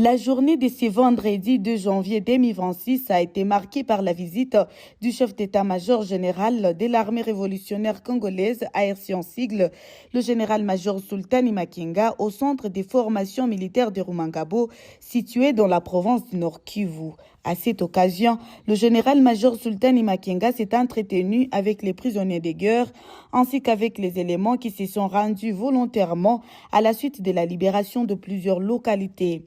La journée de ce vendredi 2 janvier 2026 a été marquée par la visite du chef d'état-major général de l'armée révolutionnaire congolaise, ARC en sigle, le général-major Sultani Makenga, au centre des formations militaires de Rumangabo, situé dans la province du Nord Kivu. À cette occasion, le général-major Sultani Makenga s'est entretenu avec les prisonniers de guerre ainsi qu'avec les éléments qui se sont rendus volontairement à la suite de la libération de plusieurs localités.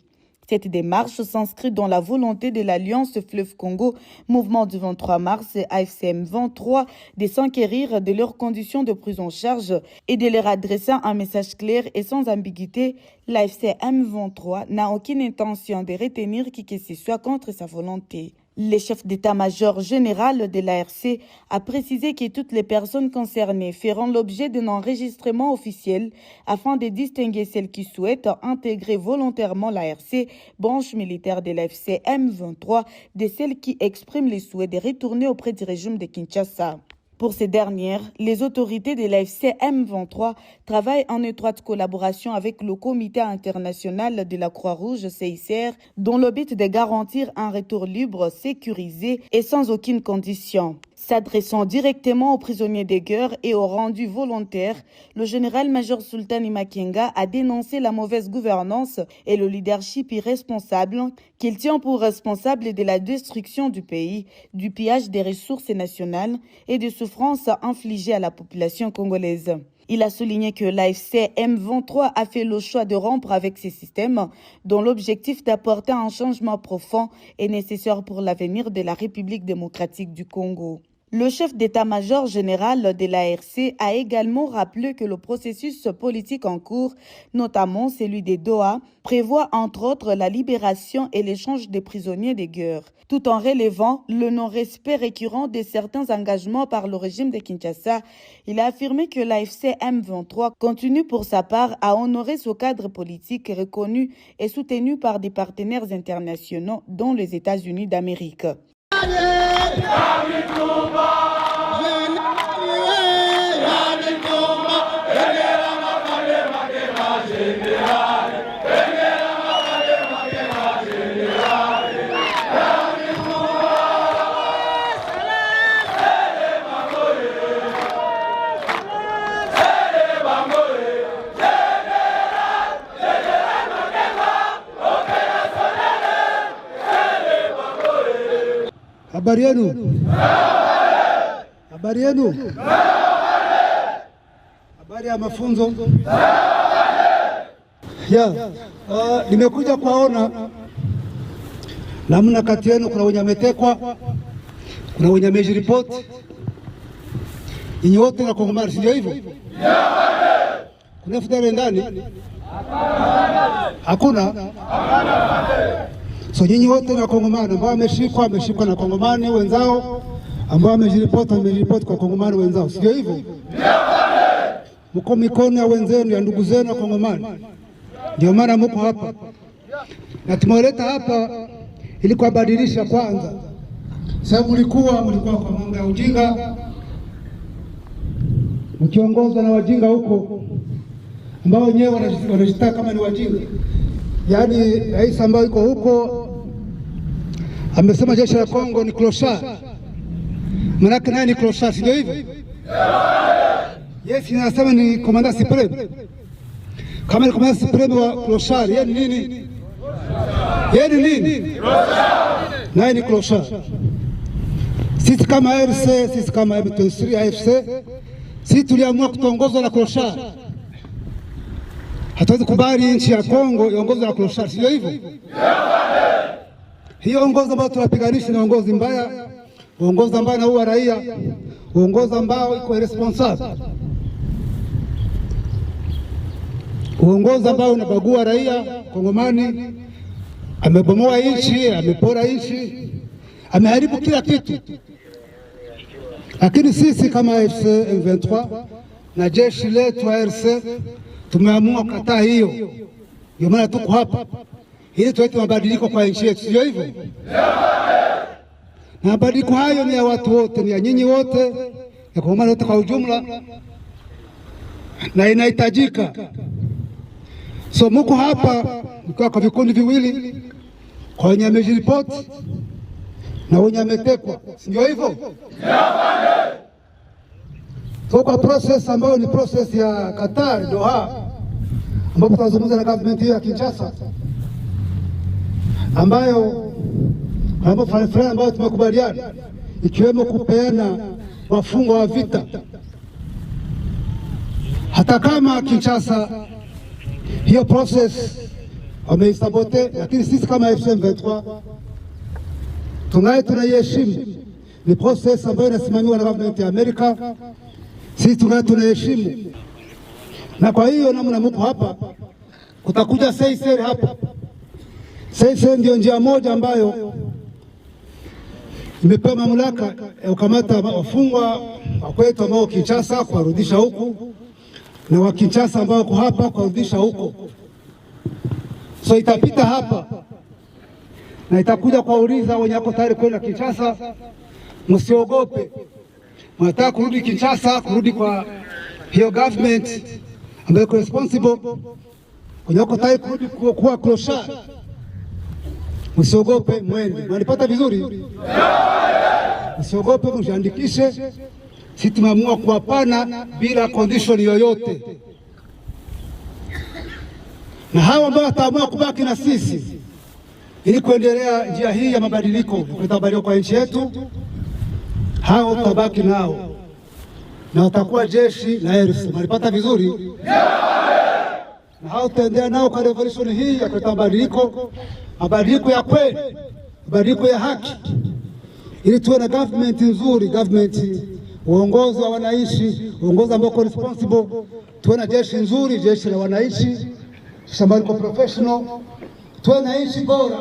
Cette démarche s'inscrit dans la volonté de l'Alliance Fleuve Congo, mouvement du 23 mars AFCM 23, de s'enquérir de leurs conditions de prise en charge et de leur adresser un message clair et sans ambiguïté. L'AFCM 23 n'a aucune intention de retenir qui que ce soit contre sa volonté. Le chef d'état-major général de l'ARC a précisé que toutes les personnes concernées feront l'objet d'un enregistrement officiel afin de distinguer celles qui souhaitent intégrer volontairement l'ARC, branche militaire de l'AFC M23, de celles qui expriment le souhait de retourner auprès du régime de Kinshasa. Pour ces dernières, les autorités de l'AFC M23 travaillent en étroite collaboration avec le Comité international de la Croix-Rouge CICR, dont le but est de garantir un retour libre, sécurisé et sans aucune condition. S'adressant directement aux prisonniers de guerre et aux rendus volontaires, le général-major Sultani Makenga a dénoncé la mauvaise gouvernance et le leadership irresponsable qu'il tient pour responsable de la destruction du pays, du pillage des ressources nationales et des souffrances infligées à la population congolaise. Il a souligné que l'AFC M23 a fait le choix de rompre avec ces systèmes dont l'objectif d'apporter un changement profond est nécessaire pour l'avenir de la République démocratique du Congo. Le chef d'état-major général de l'ARC a également rappelé que le processus politique en cours, notamment celui des Doha, prévoit entre autres la libération et l'échange des prisonniers de guerre, tout en relevant le non-respect récurrent de certains engagements par le régime de Kinshasa. Il a affirmé que l'AFC M23 continue pour sa part à honorer ce cadre politique reconnu et soutenu par des partenaires internationaux, dont les États-Unis d'Amérique. Habari yenu? Habari yenu? Habari ya mafunzo? Nimekuja kuwaona namna kati yenu kuna wenye wametekwa, kuna wenye wamejiripoti. Nyinyi wote na Kongomani, sio hivyo? Kuna futari ndani? Hakuna? So nyinyi wote na Kongomani ambao wameshikwa na Kongomani wenzao, ambao wamejiripoti kwa Kongomani wenzao, sio hivyo? Mko mikono ya wenzenu, ya ndugu zenu wa Kongomani. Ndio maana mko hapa. Na tumewaleta hapa ili kuwabadilisha kwanza. Sababu mlikuwa kwa mambo ya ujinga, mkiongozwa na wajinga huko ambao wenyewe wanajitaka kama ni wajinga. Yaani rais ambao yuko huko amesema jeshi la Kongo ni clochard. Manake naye ni clochard, sio hivyo? Yes, nasema ni komanda supreme. Kama ni komanda supreme wa clochard, yeye ni nini? Yeye ni nini? Clochard. Naye ni clochard. Sisi kama RC, sisi kama M23 AFC, sisi tuliamua kutongozwa na clochard. Hatuwezi kubali nchi ya Kongo iongozwe na clochard, sio hivyo? Hiyo uongozi ambao tunapiganisha ni uongozi mbaya, uongozi ambao unaua raia, uongozi ambao iko irresponsible, uongozi ambao unabagua raia. Kongomani amebomoa nchi, amepora nchi, ameharibu kila kitu. Lakini sisi kama AFC M23 na jeshi letu ARC tumeamua kukataa hiyo. Ndio maana tuko hapa ili tulete mabadiliko kwa nchi yetu, sio hivyo? Na mabadiliko hayo ni ya watu wote, ni ya nyinyi wote, ya Kongomani wote kwa ujumla, na inahitajika. So muko hapa mkiwa kwa vikundi viwili, kwa wenye wamejiripoti na wenye wametekwa, si ndio hivyo? So kwa process ambayo ni process ya Qatar Doha, ambapo tunazungumza na government ya Kinshasa, ambayo mambo fulani ambayo tumekubaliana, ikiwemo kupeana wafungwa wa vita. Hata kama Kinshasa hiyo process wameisabote, lakini sisi kama FCM23 tunaiheshimu. Ni process ambayo inasimamiwa na government ya Amerika, sisi tunaheshimu. Na kwa hiyo namna mko hapa, kutakuja CICR hapa. CICR ndio njia moja ambayo imepewa mamlaka ya kukamata wafungwa wa kwetu ambao Kinshasa kuwarudisha huku, na wa Kinshasa ambao wako hapa kuwarudisha huko. So itapita hapa na itakuja kuwauliza wenye wako tayari kwenda Kinshasa, msiogope. Mnataka kurudi Kinshasa, kurudi kwa hiyo government ambayo iko responsible, wenye wako tayari kurudi kuwa clochard, msiogope, mwende. Mnanipata vizuri? Msiogope, mjiandikishe. Sisi tumeamua kuwapana bila condition yoyote, na hao ambao wataamua kubaki na sisi ili kuendelea njia hii ya mabadiliko, kuleta mabadiliko kwa nchi yetu, hao tutabaki nao na watakuwa jeshi la RC. Mnalipata vizuri? Na hao tutaendelea nao kwa revolution hii ya kuleta mabadiliko, mabadiliko ya kweli, mabadiliko ya haki, ili tuwe na government nzuri, government uongozi wa wananchi, uongozi ambao uko responsible. Tuwe na jeshi nzuri, jeshi la wananchi, ambao liko professional. Tuwe na nchi bora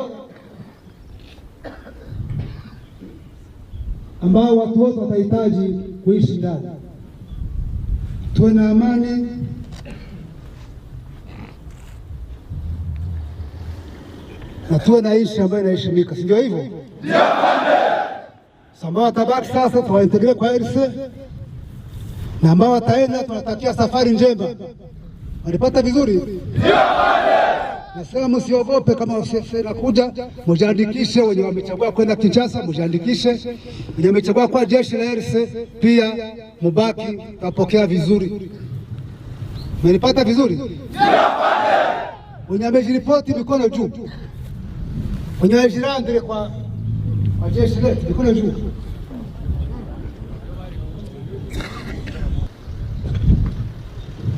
ambao watu wote watahitaji kuishi ndani. Tuwe na amani na tuwe na nchi ambayo inaheshimika, si ndio hivyo? Ndio. Ambao watabaki sasa tuwaintegre kwa RC, na ambao wataenda tunatakia safari njema. Walipata vizuri? Ndio. Nasema msiogope, kama ofisi inakuja mjiandikishe. Wenye wamechagua kwenda Kinshasa mjiandikishe, wenye wamechagua kwa jeshi la RC pia mubaki, tapokea vizuri. Mlipata vizuri? Ndio. Wenye wamejiripoti mikono juu, wenye wamejirandire kwa jeshi letu mikono juu.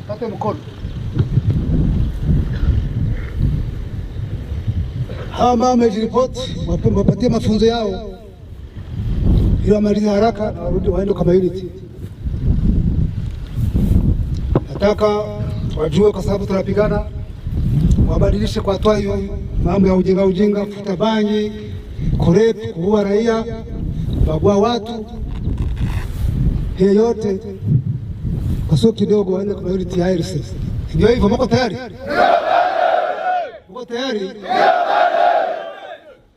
Pate mkono. Hawa ambao wamejiripoti wapatie mafunzo yao ili wamalize haraka na warudi waende kama unity. Nataka wajue, kwa sababu tunapigana, wabadilishe kwa hatua hiyo mambo ya ujinga, kufuta bangi, kurepu, kuua raia, kubagua watu, hiyo yote kwa sio kidogo, waende kwa unity ya RC. Ndio hivyo, mko tayari? Mko tayari?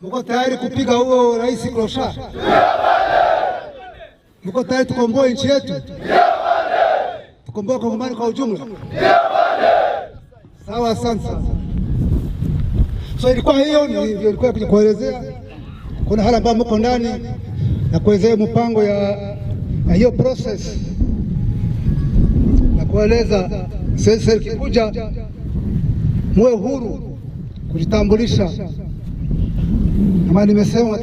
Mko tayari kupiga huo rais clochard? Mko tayari tukomboe nchi yetu? Tukomboe Kongomani kwa ujumla? Sawa, asante. So ilikuwa hiyo ndio ilikuwa kuja kuelezea kuna hali ambayo mko ndani na kuelezea mpango ya hiyo process na kueleza sasa kikuja muwe huru kujitambulisha. Kama nimesema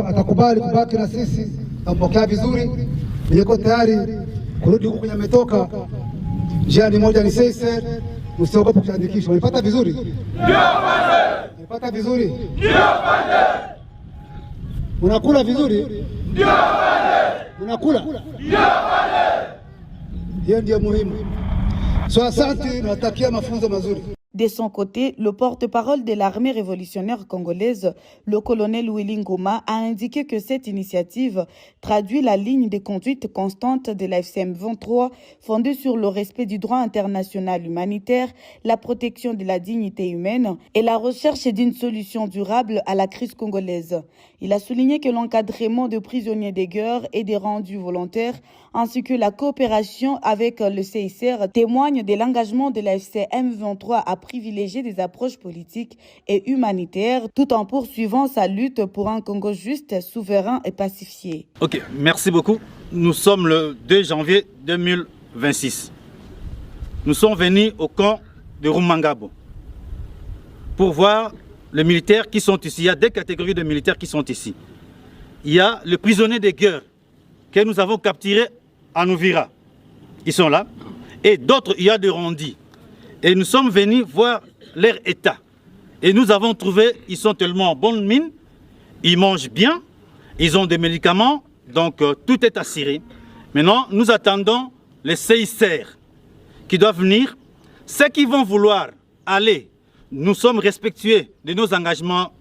atakubali kubaki na sisi, tampokea vizuri. Niko tayari kurudi huko kwenye ametoka. Njia ni moja, ni CICR. Msiogope kujiandikisha. Unapata vizuri? Ndio pande. Unapata vizuri? Ndio pande. Unakula vizuri? Ndio pande. Unakula? Ndio pande. Hiyo ndio muhimu. So asante, natakia mafunzo mazuri. De son côté, le porte-parole de l'armée révolutionnaire congolaise, le colonel Willy Ngoma, a indiqué que cette initiative traduit la ligne de conduite constante de la FCM23 fondée sur le respect du droit international humanitaire, la protection de la dignité humaine et la recherche d'une solution durable à la crise congolaise. Il a souligné que l'encadrement de prisonniers de guerre et des rendus volontaires ainsi que la coopération avec le CICR témoignent de l'engagement de la FCM23 à privilégier des approches politiques et humanitaires tout en poursuivant sa lutte pour un Congo juste, souverain et pacifié. Ok, merci beaucoup. Nous sommes le 2 janvier 2026. Nous sommes venus au camp de Rumangabo pour voir les militaires qui sont ici. Il y a 2 catégories de militaires qui sont ici. Il y a les prisonniers de guerre que nous avons capturés à Nouvira. Ils sont là. Et d'autres, il y a des rendis. Et nous sommes venus voir leur état. Et nous avons trouvé, ils sont tellement en bonne mine, ils mangent bien, ils ont des médicaments, donc tout est assuré. Maintenant, nous attendons les CICR qui doivent venir. Ceux qui vont vouloir aller, nous sommes respectueux de nos engagements,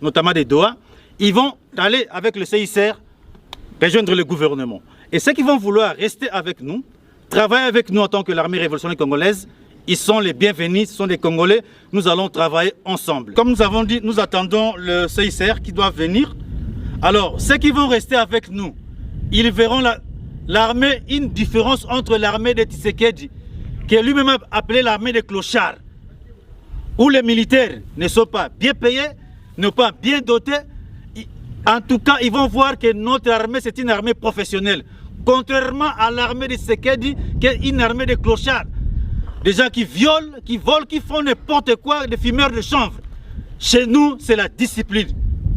notamment des Doha, ils vont aller avec le CICR rejoindre le gouvernement. Et ceux qui vont vouloir rester avec nous, travailler avec nous en tant que l'armée révolutionnaire congolaise, ils sont les bienvenus, ce sont des Congolais, nous allons travailler ensemble. Comme nous avons dit, nous attendons le CICR qui doit venir. Alors, ceux qui vont rester avec nous, ils verront l'armée, une différence entre l'armée de Tshisekedi, qui est lui-même appelé l'armée des clochards, où les militaires ne sont pas bien payés, ne sont pas bien dotés. En tout cas, ils vont voir que notre armée, c'est une armée professionnelle. Contrairement à l'armée de Tshisekedi, qui est une armée de clochards. Des gens qui violent, qui volent, qui font n'importe quoi, des fumeurs de chanvre. Chez nous, c'est la discipline.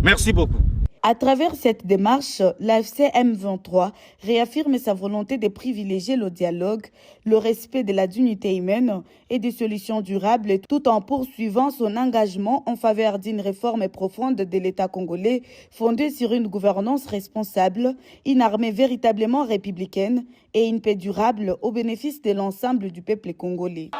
Merci beaucoup. À travers cette démarche, l'AFC M23 réaffirme sa volonté de privilégier le dialogue, le respect de la dignité humaine et des solutions durables, tout en poursuivant son engagement en faveur d'une réforme profonde de l'État congolais fondée sur une gouvernance responsable, une armée véritablement républicaine et une paix durable au bénéfice de l'ensemble du peuple congolais.